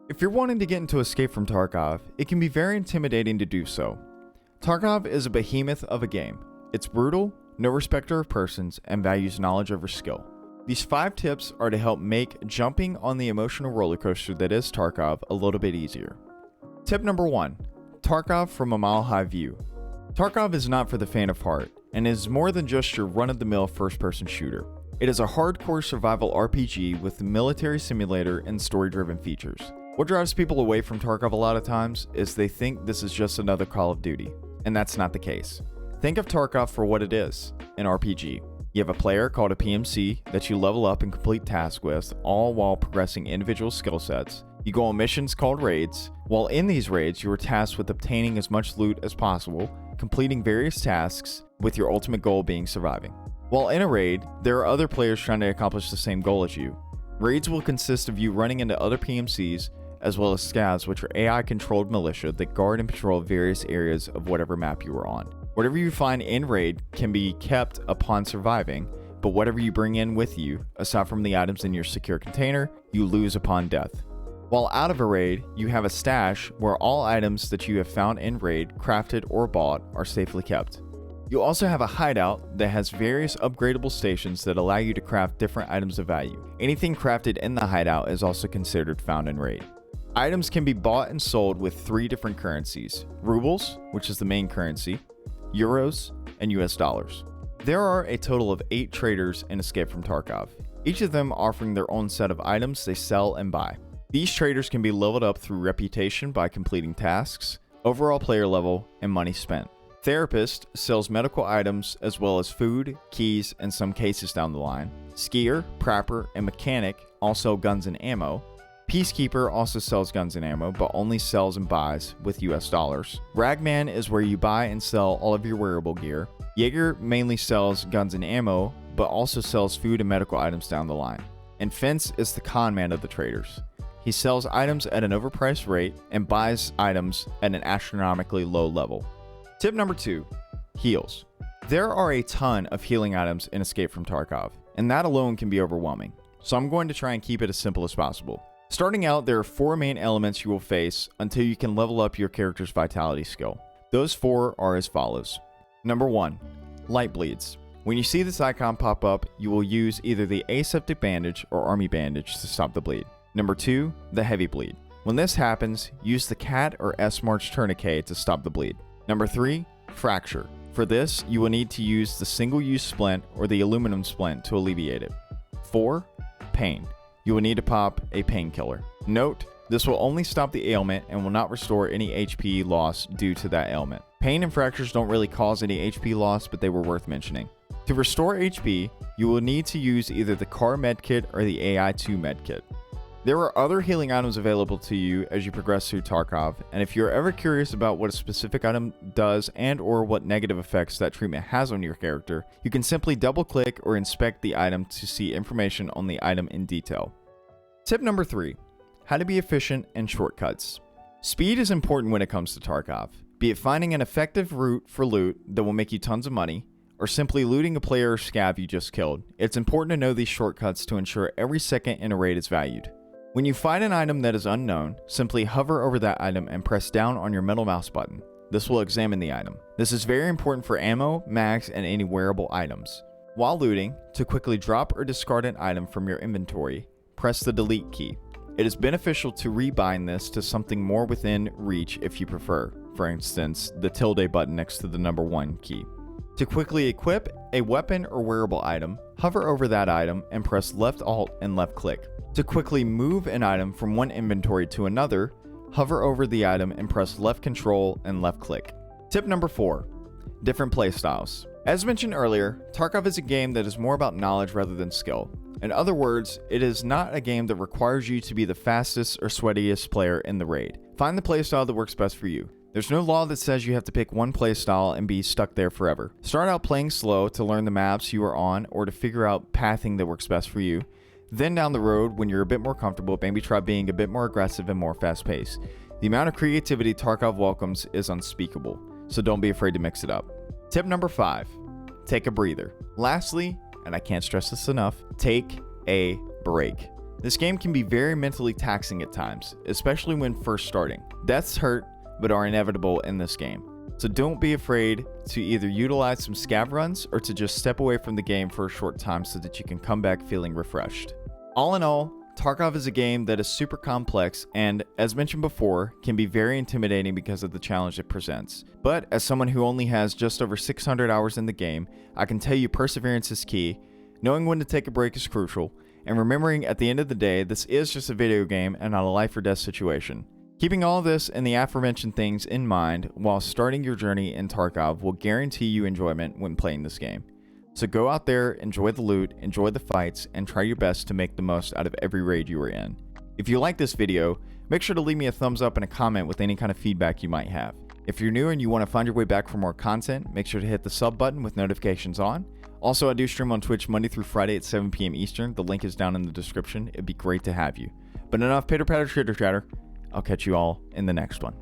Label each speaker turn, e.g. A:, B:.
A: If you're wanting to get into Escape from Tarkov, it can be very intimidating to do so. Tarkov is a behemoth of a game. It's brutal, no respecter of persons, and values knowledge over skill. These 5 tips are to help make jumping on the emotional roller coaster that is Tarkov a little bit easier. Tip number 1. Tarkov from a mile-high view. Tarkov is not for the faint of heart, and is more than just your run-of-the-mill first-person shooter. It is a hardcore survival RPG with military simulator and story-driven features. What drives people away from Tarkov a lot of times is they think this is just another Call of Duty, and that's not the case. Think of Tarkov for what it is, an RPG. You have a player called a PMC that you level up and complete tasks with, all while progressing individual skill sets. You go on missions called raids. While in these raids, you are tasked with obtaining as much loot as possible, completing various tasks, with your ultimate goal being surviving. While in a raid, there are other players trying to accomplish the same goal as you. Raids will consist of you running into other PMCs, as well as scavs, which are AI-controlled militia that guard and patrol various areas of whatever map you are on. Whatever you find in raid can be kept upon surviving, but whatever you bring in with you, aside from the items in your secure container, you lose upon death. While out of a raid, you have a stash where all items that you have found in raid, crafted, or bought are safely kept. You also have a hideout that has various upgradable stations that allow you to craft different items of value. Anything crafted in the hideout is also considered found in raid. Items can be bought and sold with 3 different currencies: rubles, which is the main currency, euros, and US dollars. There are a total of 8 traders in Escape from Tarkov, each of them offering their own set of items they sell and buy. These traders can be leveled up through reputation by completing tasks, overall player level, and money spent. Therapist sells medical items as well as food, keys, and some cases down the line. Skier, prepper, and mechanic all sell guns and ammo. Peacekeeper also sells guns and ammo, but only sells and buys with US dollars. Ragman is where you buy and sell all of your wearable gear. Jaeger mainly sells guns and ammo, but also sells food and medical items down the line. And Fence is the con man of the traders. He sells items at an overpriced rate and buys items at an astronomically low level. Tip number 2, heals. There are a ton of healing items in Escape from Tarkov, and that alone can be overwhelming. So I'm going to try and keep it as simple as possible. Starting out, there are 4 main elements you will face until you can level up your character's vitality skill. Those 4 are as follows. Number 1, light bleeds. When you see this icon pop up, you will use either the aseptic bandage or army bandage to stop the bleed. Number 2, the heavy bleed. When this happens, use the cat or S-March tourniquet to stop the bleed. Number 3, fracture. For this, you will need to use the single-use splint or the aluminum splint to alleviate it. 4, pain. You will need to pop a painkiller. Note, this will only stop the ailment and will not restore any HP loss due to that ailment. Pain and fractures don't really cause any HP loss, but they were worth mentioning. To restore HP, you will need to use either the car medkit or the AI2 medkit. There are other healing items available to you as you progress through Tarkov, and if you're ever curious about what a specific item does and or what negative effects that treatment has on your character, you can simply double click or inspect the item to see information on the item in detail. Tip number 3, how to be efficient and shortcuts. Speed is important when it comes to Tarkov, be it finding an effective route for loot that will make you tons of money, or simply looting a player or scav you just killed. It's important to know these shortcuts to ensure every second in a raid is valued. When you find an item that is unknown, simply hover over that item and press down on your middle mouse button. This will examine the item. This is very important for ammo, mags, and any wearable items. While looting, to quickly drop or discard an item from your inventory, press the delete key. It is beneficial to rebind this to something more within reach if you prefer, for instance, the tilde button next to the number 1 key. To quickly equip a weapon or wearable item, hover over that item and press left alt and left click. To quickly move an item from one inventory to another, hover over the item and press left control and left click. Tip number 4, different playstyles. As mentioned earlier, Tarkov is a game that is more about knowledge rather than skill. In other words, it is not a game that requires you to be the fastest or sweatiest player in the raid. Find the playstyle that works best for you. There's no law that says you have to pick one playstyle and be stuck there forever. Start out playing slow to learn the maps you are on or to figure out pathing that works best for you. Then down the road, when you're a bit more comfortable, maybe try being a bit more aggressive and more fast-paced. The amount of creativity Tarkov welcomes is unspeakable, so don't be afraid to mix it up. Tip number 5, take a breather. Lastly, and I can't stress this enough, take a break. This game can be very mentally taxing at times, especially when first starting. Deaths hurt, but are inevitable in this game. So don't be afraid to either utilize some scav runs or to just step away from the game for a short time so that you can come back feeling refreshed. All in all, Tarkov is a game that is super complex and, as mentioned before, can be very intimidating because of the challenge it presents. But as someone who only has just over 600 hours in the game, I can tell you perseverance is key, knowing when to take a break is crucial, and remembering at the end of the day this is just a video game and not a life or death situation. Keeping all of this and the aforementioned things in mind while starting your journey in Tarkov will guarantee you enjoyment when playing this game. So go out there, enjoy the loot, enjoy the fights, and try your best to make the most out of every raid you are in. If you like this video, make sure to leave me a thumbs up and a comment with any kind of feedback you might have. If you're new and you want to find your way back for more content, make sure to hit the sub button with notifications on. Also, I do stream on Twitch Monday through Friday at 7 p.m. Eastern. The link is down in the description. It'd be great to have you. But enough pitter patter chitter chatter. I'll catch you all in the next one.